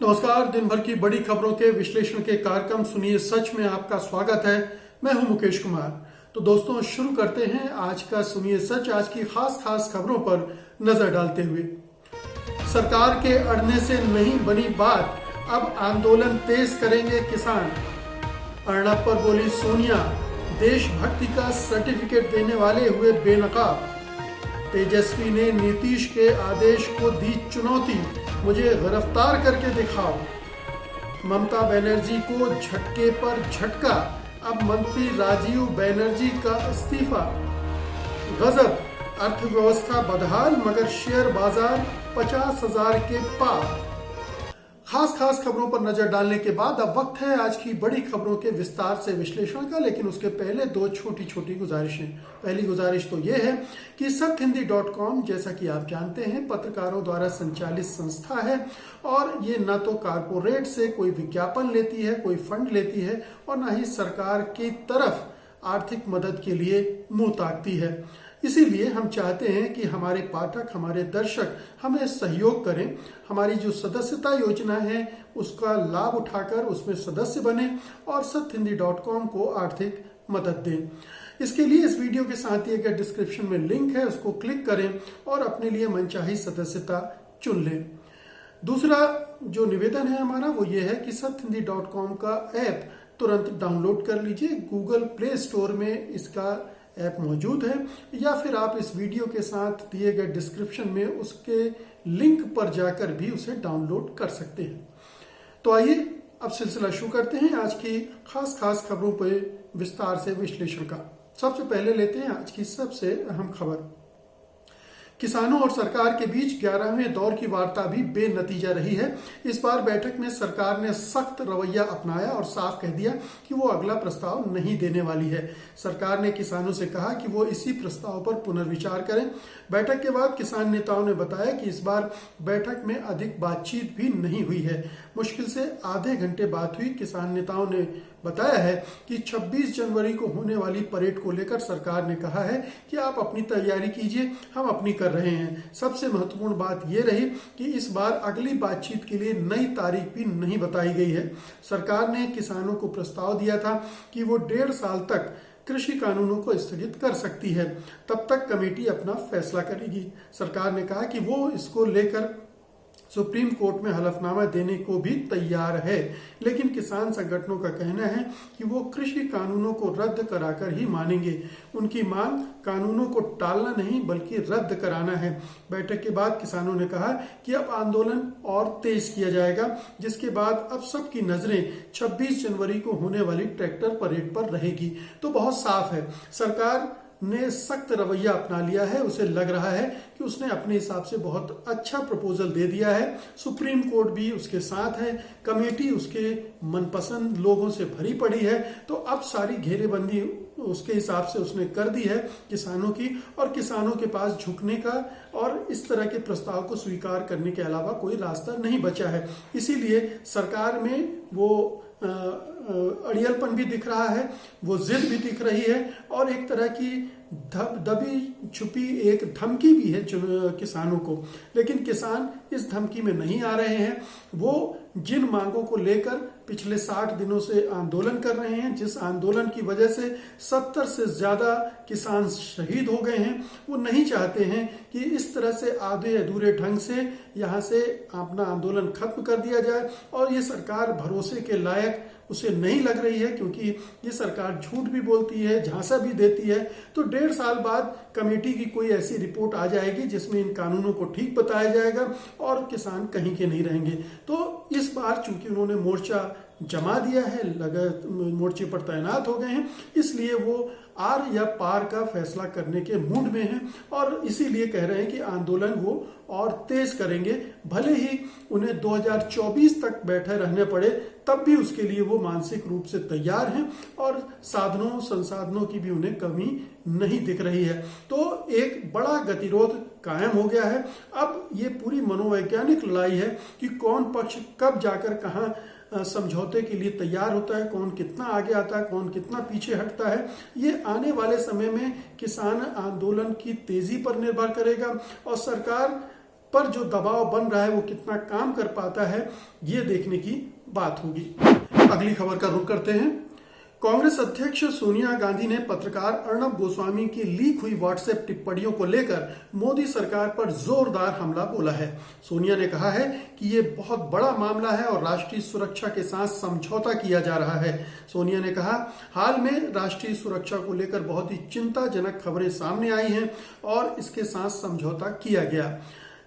नमस्कार। दिन भर की बड़ी खबरों के विश्लेषण के कार्यक्रम सुनिए सच में आपका स्वागत है। मैं हूं मुकेश कुमार। तो दोस्तों शुरू करते हैं आज का सुनिए सच। आज की खास खबरों पर नजर डालते हुए, सरकार के अड़ने से नहीं बनी बात, अब आंदोलन तेज करेंगे किसान। अर्नब पर बोली सोनिया, देशभक्ति का सर्टिफिकेट देने वाले हुए बेनकाब। तेजस्वी ने नीतीश के आदेश को दी चुनौती, मुझे गिरफ्तार करके दिखाओ। ममता बनर्जी को झटके पर झटका, अब मंत्री राजीव बनर्जी का इस्तीफा। गजब, अर्थव्यवस्था बदहाल मगर शेयर बाजार 50,000 के पार। खास खबरों पर नजर डालने के बाद अब वक्त है आज की बड़ी खबरों के विस्तार से विश्लेषण का। लेकिन उसके पहले दो छोटी गुजारिशें। पहली गुजारिश तो यह है कि सत्यहिंदी.com जैसा कि आप जानते हैं पत्रकारों द्वारा संचालित संस्था है और ये न तो कारपोरेट से कोई विज्ञापन लेती है, कोई फंड लेती है और न ही सरकार की तरफ आर्थिक मदद के लिए मुंह ताकती है। इसीलिए हम चाहते हैं कि हमारे पाठक, हमारे दर्शक हमें सहयोग करें। हमारी जो सदस्यता योजना है उसका लाभ उठाकर उसमें सदस्य बने और सत्यहिंदी.com को आर्थिक मदद दें। इसके लिए इस वीडियो के साथ दिए गए डिस्क्रिप्शन में लिंक है, उसको क्लिक करें और अपने लिए मनचाही सदस्यता चुन लें। दूसरा जो निवेदन है हमारा वो ये है कि सत्यहिंदी.com का ऐप तुरंत डाउनलोड कर लीजिए। गूगल प्ले स्टोर में इसका ऐप मौजूद है या फिर आप इस वीडियो के साथ दिए गए डिस्क्रिप्शन में उसके लिंक पर जाकर भी उसे डाउनलोड कर सकते हैं। तो आइए अब सिलसिला शुरू करते हैं आज की खास खबरों पर विस्तार से विश्लेषण का। सबसे पहले लेते हैं आज की सबसे अहम खबर। किसानों और सरकार के बीच 11वें दौर की वार्ता भी बेनतीजा रही है। इस बार बैठक में सरकार ने सख्त रवैया अपनाया और साफ कह दिया कि वो अगला प्रस्ताव नहीं देने वाली है। सरकार ने किसानों से कहा कि वो इसी प्रस्ताव पर पुनर्विचार करें। बैठक के बाद किसान नेताओं ने बताया कि इस बार बैठक में अधिक बातचीत भी नहीं हुई है। मुश्किल से आधे घंटे बात हुई। किसान नेताओं ने बताया है कि 26 जनवरी को होने वाली परेड को लेकर सरकार ने कहा है कि आप अपनी तैयारी कीजिए, हम अपनी कर रहे हैं। सबसे महत्वपूर्ण बात यह रही कि इस बार अगली बातचीत के लिए नई तारीख भी नहीं बताई गई है। सरकार ने किसानों को प्रस्ताव दिया था कि वो 1.5 साल तक कृषि कानूनों को स्थगित कर सकती है, तब तक कमेटी अपना फैसला करेगी। सरकार ने कहा कि वो इसको लेकर सुप्रीम कोर्ट में हलफनामा देने को भी तैयार है, लेकिन किसान संगठनों का कहना है कि वो कृषि कानूनों को रद्द कराकर ही मानेंगे। उनकी मांग कानूनों को टालना नहीं बल्कि रद्द कराना है। बैठक के बाद किसानों ने कहा कि अब आंदोलन और तेज किया जाएगा, जिसके बाद अब सबकी नजरें 26 जनवरी को होने वाली ट्रैक्टर परेड पर रहेगी। तो बहुत साफ है, सरकार ने सख्त रवैया अपना लिया है। उसे लग रहा है कि उसने अपने हिसाब से बहुत अच्छा प्रपोजल दे दिया है। सुप्रीम कोर्ट भी उसके साथ है, कमेटी उसके मनपसंद लोगों से भरी पड़ी है। तो अब सारी घेरेबंदी उसके हिसाब से उसने कर दी है किसानों की, और किसानों के पास झुकने का और इस तरह के प्रस्ताव को स्वीकार करने के अलावा कोई रास्ता नहीं बचा है। इसीलिए सरकार में वो अड़ियलपन भी दिख रहा है, वो जिद भी दिख रही है और एक तरह की दबी छुपी एक धमकी भी है किसानों को। लेकिन किसान इस धमकी में नहीं आ रहे हैं। वो जिन मांगों को लेकर पिछले 60 दिनों से आंदोलन कर रहे हैं, जिस आंदोलन की वजह से 70 से ज्यादा किसान शहीद हो गए हैं, वो नहीं चाहते हैं कि इस तरह से आधे अधूरे ढंग से यहाँ से अपना आंदोलन खत्म कर दिया जाए। और ये सरकार भरोसे के लायक उसे नहीं लग रही है, क्योंकि ये सरकार झूठ भी बोलती है, झांसा भी देती है। तो 1.5 साल बाद कमेटी की कोई ऐसी रिपोर्ट आ जाएगी जिसमें इन कानूनों को ठीक बताया जाएगा और किसान कहीं के नहीं रहेंगे। तो इस बार चूंकि उन्होंने मोर्चा जमा दिया है, मोर्चे पर तैनात हो गए हैं, इसलिए वो आर या पार का फैसला करने के मूड में हैं और इसीलिए कह रहे हैं कि आंदोलन वो और तेज करेंगे। भले ही उन्हें 2024 तक बैठे रहने पड़े, तब भी उसके लिए वो मानसिक रूप से तैयार हैं और साधनों संसाधनों की भी उन्हें कमी नहीं दिख रही है। तो एक बड़ा गतिरोध कायम हो गया है। अब ये पूरी मनोवैज्ञानिक लड़ाई है कि कौन पक्ष कब जाकर कहां समझौते के लिए तैयार होता है, कौन कितना आगे आता है, कौन कितना पीछे हटता है। ये आने वाले समय में किसान आंदोलन की तेजी पर निर्भर करेगा और सरकार पर जो दबाव बन रहा है वो कितना काम कर पाता है, ये देखने की बात होगी। अगली खबर का रुख करते हैं। कांग्रेस अध्यक्ष सोनिया गांधी ने पत्रकार अर्णब गोस्वामी की लीक हुई व्हाट्सएप टिप्पणियों को लेकर मोदी सरकार पर जोरदार हमला बोला है। सोनिया ने कहा है कि ये बहुत बड़ा मामला है और राष्ट्रीय सुरक्षा के साथ समझौता किया जा रहा है। सोनिया ने कहा, हाल में राष्ट्रीय सुरक्षा को लेकर बहुत ही चिंताजनक खबरें सामने आई हैं और इसके साथ समझौता किया गया।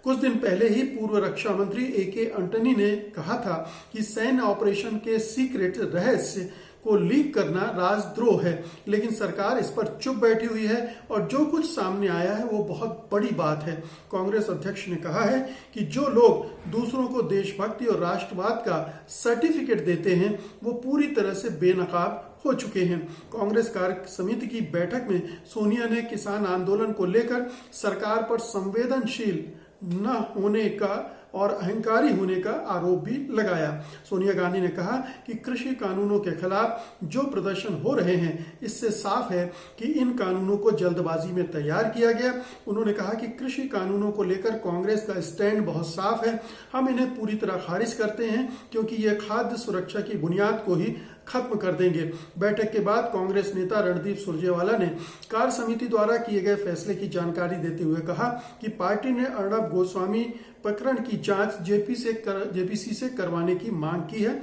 कुछ दिन पहले ही पूर्व रक्षा मंत्री AK एंटनी ने कहा था कि सैन्य ऑपरेशन के सीक्रेट रहस्य को लीक करना राजद्रोह है, लेकिन सरकार इस पर चुप बैठी हुई है और जो कुछ सामने आया है वो बहुत बड़ी बात है। कांग्रेस अध्यक्ष ने कहा है कि जो लोग दूसरों को देशभक्ति और राष्ट्रवाद का सर्टिफिकेट देते हैं वो पूरी तरह से बेनकाब हो चुके हैं। कांग्रेस कार्य समिति की बैठक में सोनिया ने किसान आंदोलन को लेकर सरकार पर संवेदनशील न होने का और अहंकारी होने का आरोप भी लगाया। सोनिया गांधी ने कहा कि कृषि कानूनों के खिलाफ जो प्रदर्शन हो रहे हैं इससे साफ है कि इन कानूनों को जल्दबाजी में तैयार किया गया। उन्होंने कहा कि कृषि कानूनों को लेकर कांग्रेस का स्टैंड बहुत साफ है, हम इन्हें पूरी तरह खारिज करते हैं क्योंकि ये खाद्य सुरक्षा की बुनियाद को ही खत्म कर देंगे। बैठक के बाद कांग्रेस नेता रणदीप सुरजेवाला ने कार्य समिति द्वारा किए गए फैसले की जानकारी देते हुए कहा कि पार्टी ने अर्णब गोस्वामी प्रकरण की जांच जेपीसी से करवाने की मांग की है।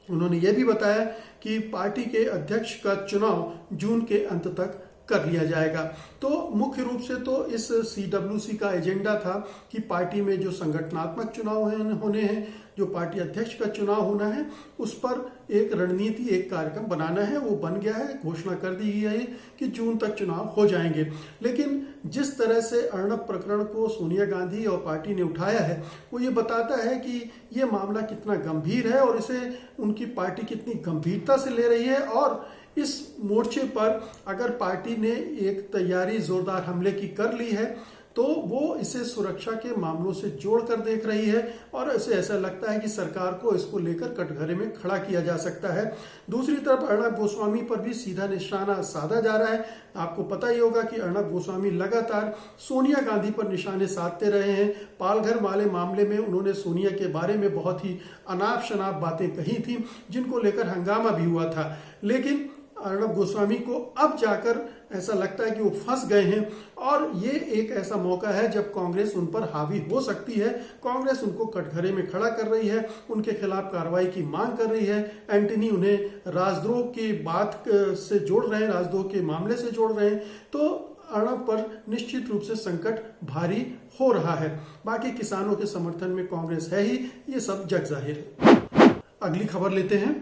उन्होंने यह भी बताया कि पार्टी के अध्यक्ष का चुनाव जून के अंत तक कर लिया जाएगा। तो मुख्य रूप से तो इस CWC का एजेंडा था कि पार्टी में जो संगठनात्मक चुनाव होने हैं, जो पार्टी अध्यक्ष का चुनाव होना है, उस पर एक रणनीति, एक कार्यक्रम बनाना है। वो बन गया है, घोषणा कर दी गई है कि जून तक चुनाव हो जाएंगे। लेकिन जिस तरह से अर्णब प्रकरण को सोनिया गांधी और पार्टी ने उठाया है वो ये बताता है कि ये मामला कितना गंभीर है और इसे उनकी पार्टी कितनी गंभीरता से ले रही है। और इस मोर्चे पर अगर पार्टी ने एक तैयारी जोरदार हमले की कर ली है तो वो इसे सुरक्षा के मामलों से जोड़कर देख रही है और इसे ऐसा लगता है कि सरकार को इसको लेकर कटघरे में खड़ा किया जा सकता है। दूसरी तरफ अर्णब गोस्वामी पर भी सीधा निशाना साधा जा रहा है। आपको पता ही होगा कि अर्णब गोस्वामी लगातार सोनिया गांधी पर निशाने साधते रहे हैं। पालघर वाले मामले में उन्होंने सोनिया के बारे में बहुत ही अनाप शनाप बातें कही थी जिनको लेकर हंगामा भी हुआ था। लेकिन अर्णब गोस्वामी को अब जाकर ऐसा लगता है कि वो फंस गए हैं और ये एक ऐसा मौका है जब कांग्रेस उन पर हावी हो सकती है। कांग्रेस उनको कटघरे में खड़ा कर रही है, उनके खिलाफ कार्रवाई की मांग कर रही है। एंटनी उन्हें राजद्रोह की बात से जोड़ रहे हैं, राजद्रोह के मामले से जोड़ रहे हैं। तो अर्णब पर निश्चित रूप से संकट भारी हो रहा है। बाकी किसानों के समर्थन में कांग्रेस है ही, ये सब जग जाहिर है। अगली खबर लेते हैं।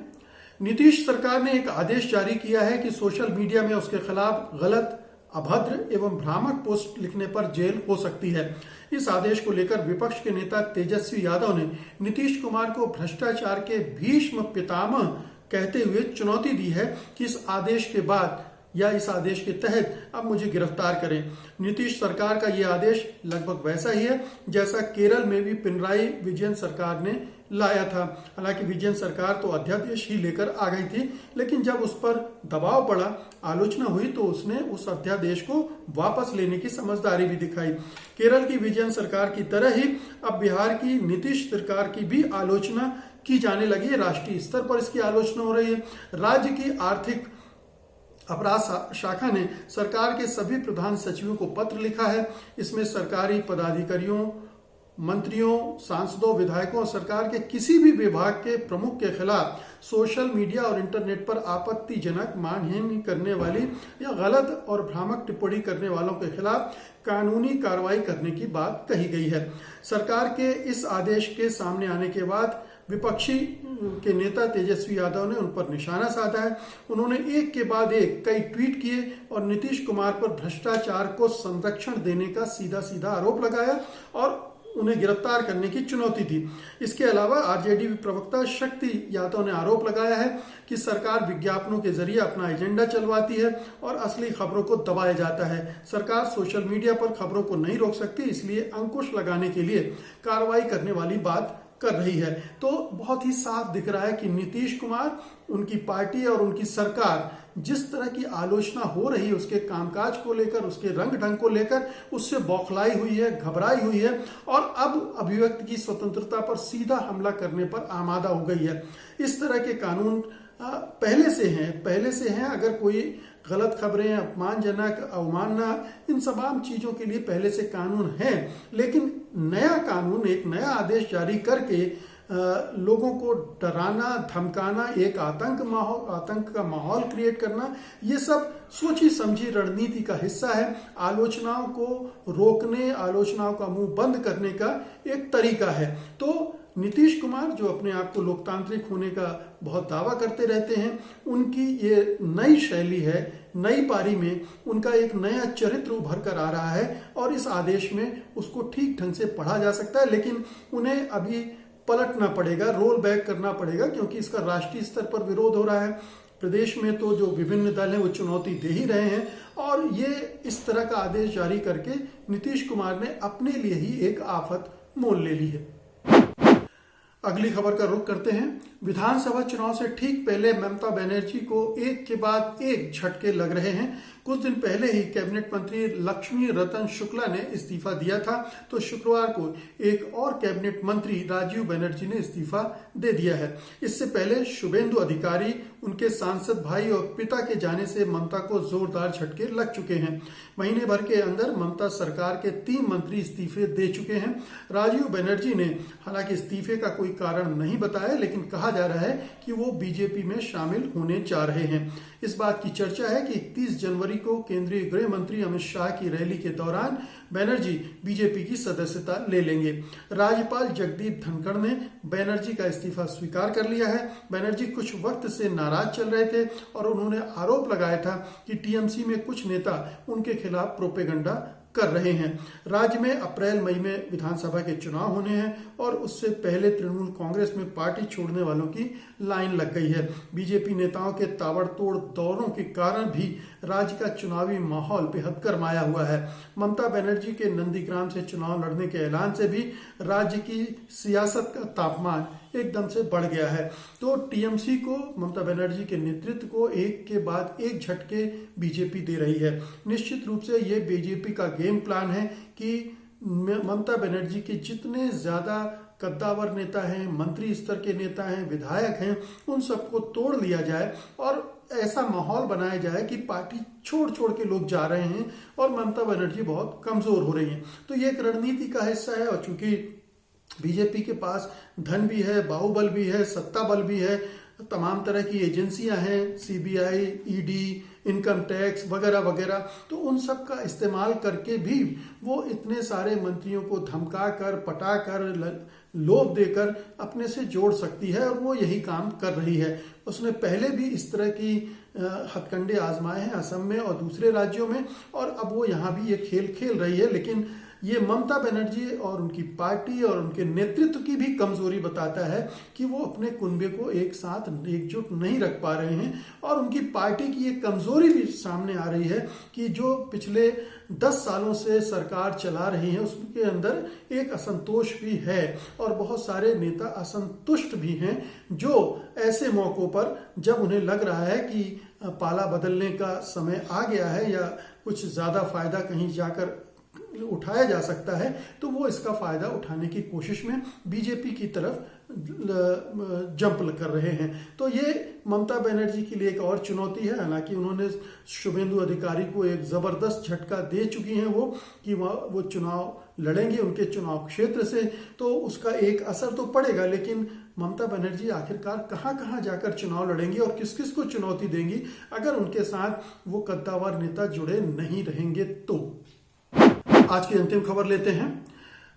नीतीश सरकार ने एक आदेश जारी किया है कि सोशल मीडिया में उसके खिलाफ गलत, अभद्र एवं भ्रामक पोस्ट लिखने पर जेल हो सकती है। इस आदेश को लेकर विपक्ष के नेता तेजस्वी यादव ने नीतीश कुमार को भ्रष्टाचार के भीष्म पितामह कहते हुए चुनौती दी है कि इस आदेश के बाद या इस आदेश के तहत अब मुझे गिरफ्तार करें। नीतीश सरकार का यह आदेश लगभग वैसा ही है जैसा केरल में भी पिनराई विजयन सरकार ने लाया था। हालांकि विजयन सरकार तो अध्यादेश ही लेकर आ गई थी, लेकिन जब उस पर दबाव पड़ा, आलोचना हुई, तो उसने उस अध्यादेश को वापस लेने की समझदारी भी दिखाई। केरल की विजयन सरकार की तरह ही अब बिहार की नीतीश सरकार की भी आलोचना की जाने लगी है। राष्ट्रीय स्तर पर इसकी आलोचना हो रही है। राज्य की आर्थिक अपराध शाखा ने सरकार के सभी प्रधान सचिवों को पत्र लिखा है। इसमें सरकारी पदाधिकारियों, मंत्रियों, सांसदों, विधायकों और सरकार के किसी भी विभाग के प्रमुख के खिलाफ सोशल मीडिया और इंटरनेट पर आपत्तिजनक, मानहानि करने वाली या गलत और भ्रामक टिप्पणी करने वालों के खिलाफ कानूनी कार्रवाई करने की बात कही गई है। सरकार के इस आदेश के सामने आने के बाद विपक्षी के नेता तेजस्वी यादव ने उन पर निशाना साधा है। उन्होंने एक के बाद एक कई ट्वीट किए और नीतीश कुमार पर भ्रष्टाचार को संरक्षण देने का सीधा सीधा आरोप लगाया और उन्हें गिरफ्तार करने की चुनौती दी। इसके अलावा आरजेडी प्रवक्ता शक्ति यादव ने आरोप लगाया है कि सरकार विज्ञापनों के जरिए अपना एजेंडा चलवाती है और असली खबरों को दबाया जाता है। सरकार सोशल मीडिया पर खबरों को नहीं रोक सकती, इसलिए अंकुश लगाने के लिए कार्रवाई करने वाली बात कर रही है। तो बहुत ही साफ दिख रहा है कि नीतीश कुमार, उनकी पार्टी और उनकी सरकार जिस तरह की आलोचना हो रही है उसके कामकाज को लेकर, उसके रंग ढंग को लेकर, उससे बौखलाई हुई है, घबराई हुई है और अब अभिव्यक्ति की स्वतंत्रता पर सीधा हमला करने पर आमादा हो गई है। इस तरह के कानून पहले से हैं। अगर कोई गलत खबरें, अपमानजनक, अवमानना, इन तमाम चीजों के लिए पहले से कानून है, लेकिन नया कानून, एक नया आदेश जारी करके लोगों को डराना, धमकाना, एक आतंक का माहौल क्रिएट करना, ये सब सोची समझी रणनीति का हिस्सा है। आलोचनाओं को रोकने, आलोचनाओं का मुंह बंद करने का एक तरीका है। तो नीतीश कुमार, जो अपने आप को लोकतांत्रिक होने का बहुत दावा करते रहते हैं, उनकी ये नई शैली है, नई पारी में उनका एक नया चरित्र उभर कर आ रहा है और इस आदेश में उसको ठीक ढंग से पढ़ा जा सकता है, लेकिन उन्हें अभी पलटना पड़ेगा, रोल बैक करना पड़ेगा, क्योंकि इसका राष्ट्रीय स्तर पर विरोध हो रहा है। प्रदेश में तो जो विभिन्न दल हैं वो चुनौती दे ही रहे हैं और ये इस तरह का आदेश जारी करके नीतीश कुमार ने अपने लिए ही एक आफत मोल ले ली है। अगली खबर का रुख करते हैं। विधानसभा चुनाव से ठीक पहले ममता बनर्जी को एक के बाद एक झटके लग रहे हैं। कुछ दिन पहले ही कैबिनेट मंत्री लक्ष्मी रतन शुक्ला ने इस्तीफा दिया था, तो शुक्रवार को एक और कैबिनेट मंत्री राजीव बनर्जी ने इस्तीफा दे दिया है। इससे पहले शुभेंदु अधिकारी, उनके सांसद भाई और पिता के जाने से ममता को जोरदार झटके लग चुके हैं। महीने भर के अंदर ममता सरकार के 3 मंत्री इस्तीफे दे चुके हैं। राजीव बनर्जी ने हालांकि इस्तीफे का कोई कारण नहीं बताया, लेकिन कहा जा रहा है कि वो बीजेपी में शामिल होने जा रहे हैं। इस बात की चर्चा है कि 31 जनवरी को केंद्रीय गृह मंत्री अमित शाह की रैली के दौरान बनर्जी बीजेपी की सदस्यता ले लेंगे। राज्यपाल जगदीप धनखड़ ने बनर्जी का इस्तीफा स्वीकार कर लिया है। बनर्जी कुछ वक्त से नाराज चल रहे थे और उन्होंने आरोप लगाया था कि टीएमसी में कुछ नेता उनके खिलाफ प्रोपेगेंडा कर रहे हैं। राज्य में अप्रैल मई में विधानसभा के चुनाव होने हैं और उससे पहले तृणमूल कांग्रेस में पार्टी छोड़ने वालों की लाइन लग गई है। बीजेपी नेताओं के ताबड़तोड़ दौरों के कारण भी राज्य का चुनावी माहौल बेहद गरमाया हुआ है। ममता बनर्जी के नंदीग्राम से चुनाव लड़ने के ऐलान से भी राज्य की सियासत का तापमान एकदम से बढ़ गया है। तो टीएमसी को, ममता बनर्जी के नेतृत्व को एक के बाद एक झटके बीजेपी दे रही है। निश्चित रूप से ये बीजेपी का गेम प्लान है कि ममता बनर्जी के जितने ज्यादा कद्दावर नेता हैं, मंत्री स्तर के नेता हैं, विधायक हैं, उन सबको तोड़ लिया जाए और ऐसा माहौल बनाया जाए कि पार्टी छोड़ छोड़ के लोग जा रहे हैं और ममता बनर्जी बहुत कमजोर हो रही हैं। तो ये एक रणनीति का हिस्सा है और चूंकि बीजेपी के पास धन भी है, बाहुबल भी है, सत्ता बल भी है, तमाम तरह की एजेंसियां हैं, सीबीआई, ईडी, इनकम टैक्स वगैरह वगैरह, तो उन सब का इस्तेमाल करके भी वो इतने सारे मंत्रियों को धमका कर, पटा कर, लोभ देकर अपने से जोड़ सकती है और वो यही काम कर रही है। उसने पहले भी इस तरह की हथकंडे आजमाए हैं असम में और दूसरे राज्यों में और अब वो यहाँ भी ये खेल खेल रही है। लेकिन ये ममता बनर्जी और उनकी पार्टी और उनके नेतृत्व की भी कमजोरी बताता है कि वो अपने कुनबे को एक साथ एकजुट नहीं रख पा रहे हैं और उनकी पार्टी की एक कमजोरी भी सामने आ रही है कि जो पिछले 10 सालों से सरकार चला रही है उसके अंदर एक असंतोष भी है और बहुत सारे नेता असंतुष्ट भी हैं, जो ऐसे मौकों पर जब उन्हें लग रहा है कि पाला बदलने का समय आ गया है या कुछ ज्यादा फायदा कहीं जाकर उठाया जा सकता है, तो वो इसका फायदा उठाने की कोशिश में बीजेपी की तरफ जंप कर रहे हैं। तो ये ममता बनर्जी के लिए एक और चुनौती है। हालांकि उन्होंने शुभेंदु अधिकारी को एक जबरदस्त झटका दे चुकी हैं वो कि वो चुनाव लड़ेंगे उनके चुनाव क्षेत्र से, तो उसका एक असर तो पड़ेगा। लेकिन ममता बनर्जी आखिरकार कहां कहां जाकर चुनाव लड़ेंगी और किस किस को चुनौती देंगी अगर उनके साथ वो कद्दावर नेता जुड़े नहीं रहेंगे तो। आज की अंतिम खबर लेते हैं।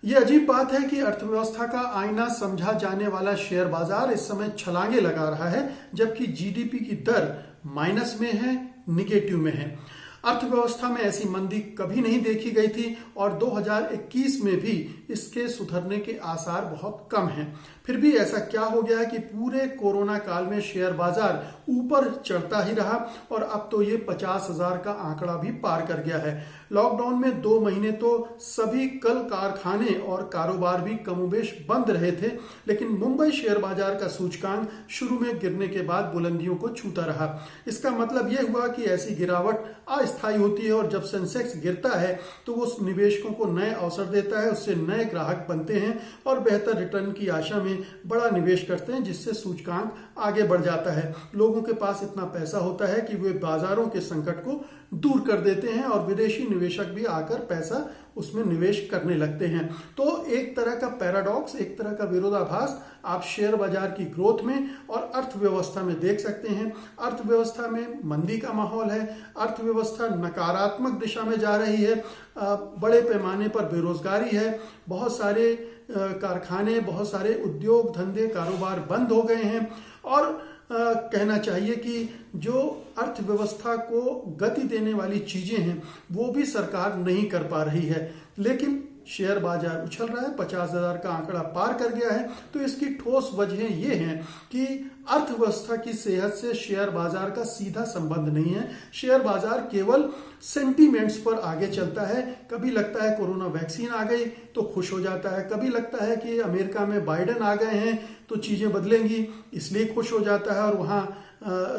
ये अजीब बात है कि अर्थव्यवस्था का आईना समझा जाने वाला शेयर बाजार इस समय छलांगे लगा रहा है, जबकि जीडीपी की दर माइनस में है, निगेटिव में है। अर्थव्यवस्था में ऐसी मंदी कभी नहीं देखी गई थी और 2021 में भी इसके सुधरने के आसार बहुत कम हैं। फिर भी ऐसा क्या हो गया है कि पूरे कोरोना काल में शेयर बाजार ऊपर चढ़ता ही रहा और अब तो ये 50,000 का आंकड़ा भी पार कर गया है। लॉकडाउन में 2 महीने तो सभी कल कारखाने और कारोबार भी कमोबेश बंद रहे थे, लेकिन मुंबई शेयर बाजार का सूचकांक शुरू में गिरने के बाद बुलंदियों को छूता रहा। इसका मतलब यह हुआ कि ऐसी गिरावट अस्थायी होती है और जब सेंसेक्स गिरता है तो वो निवेशकों को नए अवसर देता है, उससे नए ग्राहक बनते हैं और बेहतर रिटर्न की आशा में बड़ा निवेश करते हैं, जिससे सूचकांक आगे बढ़ जाता है। लोगों के पास इतना पैसा होता है कि वे बाजारों के संकट को दूर कर देते हैं और विदेशी निवेशक भी आकर पैसा उसमें निवेश करने लगते हैं। तो एक तरह का पैराडॉक्स, एक तरह का विरोधाभास आप शेयर बाजार की ग्रोथ में और अर्थव्यवस्था में देख सकते हैं। अर्थव्यवस्था में मंदी का माहौल है, अर्थव्यवस्था नकारात्मक दिशा में जा रही है, बड़े पैमाने पर बेरोजगारी है, बहुत सारे कारखाने, बहुत सारे उद्योग धंधे कारोबार बंद हो गए हैं और कहना चाहिए कि जो अर्थव्यवस्था को गति देने वाली चीजें हैं वो भी सरकार नहीं कर पा रही है। लेकिन शेयर बाजार उछल रहा है, 50,000 का आंकड़ा पार कर गया है। तो इसकी ठोस वजहें ये हैं कि अर्थव्यवस्था की सेहत से शेयर बाजार का सीधा संबंध नहीं है। शेयर बाजार केवल सेंटीमेंट्स पर आगे चलता है। कभी लगता है कोरोना वैक्सीन आ गई तो खुश हो जाता है, कभी लगता है कि अमेरिका में बाइडेन आ गए हैं तो चीजें बदलेंगी, इसलिए खुश हो जाता है और वहां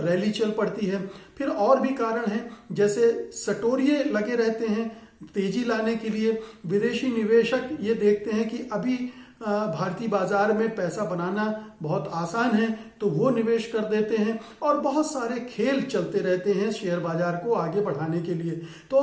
रैली चल पड़ती है। फिर और भी कारण हैं, जैसे सटोरिये लगे रहते हैं तेजी लाने के लिए। विदेशी निवेशक ये देखते हैं कि अभी भारतीय बाजार में पैसा बनाना बहुत आसान है तो वो निवेश कर देते हैं और बहुत सारे खेल चलते रहते हैं शेयर बाजार को आगे बढ़ाने के लिए। तो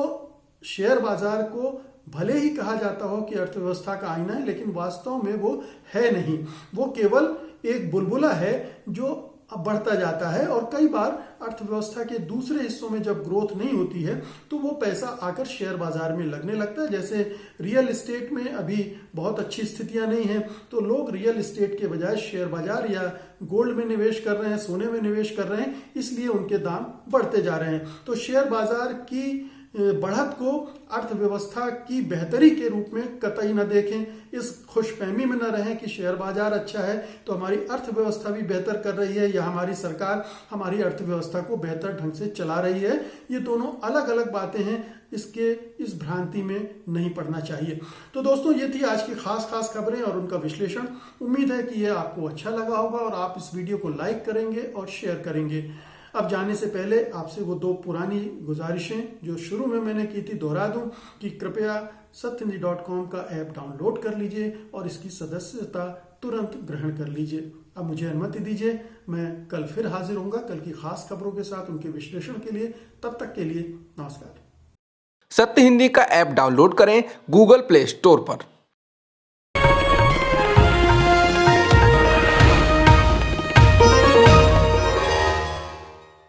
शेयर बाजार को भले ही कहा जाता हो कि अर्थव्यवस्था का आईना है, लेकिन वास्तव में वो है नहीं। वो केवल एक बुलबुला है जो अब बढ़ता जाता है और कई बार अर्थव्यवस्था के दूसरे हिस्सों में जब ग्रोथ नहीं होती है तो वो पैसा आकर शेयर बाजार में लगने लगता है। जैसे रियल एस्टेट में अभी बहुत अच्छी स्थितियां नहीं हैं तो लोग रियल एस्टेट के बजाय शेयर बाजार या गोल्ड में निवेश कर रहे हैं, सोने में निवेश कर रहे हैं, इसलिए उनके दाम बढ़ते जा रहे हैं। तो शेयर बाजार की बढ़त को अर्थव्यवस्था की बेहतरी के रूप में कतई न देखें। इस खुशफहमी में न रहें कि शेयर बाजार अच्छा है तो हमारी अर्थव्यवस्था भी बेहतर कर रही है या हमारी सरकार हमारी अर्थव्यवस्था को बेहतर ढंग से चला रही है। ये दोनों अलग अलग बातें हैं, इस भ्रांति में नहीं पड़ना चाहिए। तो दोस्तों, ये थी आज की खास खबरें और उनका विश्लेषण। उम्मीद है कि ये आपको अच्छा लगा होगा और आप इस वीडियो को लाइक करेंगे और शेयर करेंगे। अब जाने से पहले आपसे वो 2 पुरानी गुजारिशें जो शुरू में मैंने की थी दोहरा दूं कि कृपया सत्यनिधि.com का ऐप डाउनलोड कर लीजिए और इसकी सदस्यता तुरंत ग्रहण कर लीजिए। अब मुझे अनुमति दीजिए, मैं कल फिर हाजिर होऊंगा कल की खास खबरों के साथ उनके विश्लेषण के लिए। तब तक के लिए नमस्कार। सत्य हिंदी का ऐप डाउनलोड करें गूगल प्ले स्टोर पर।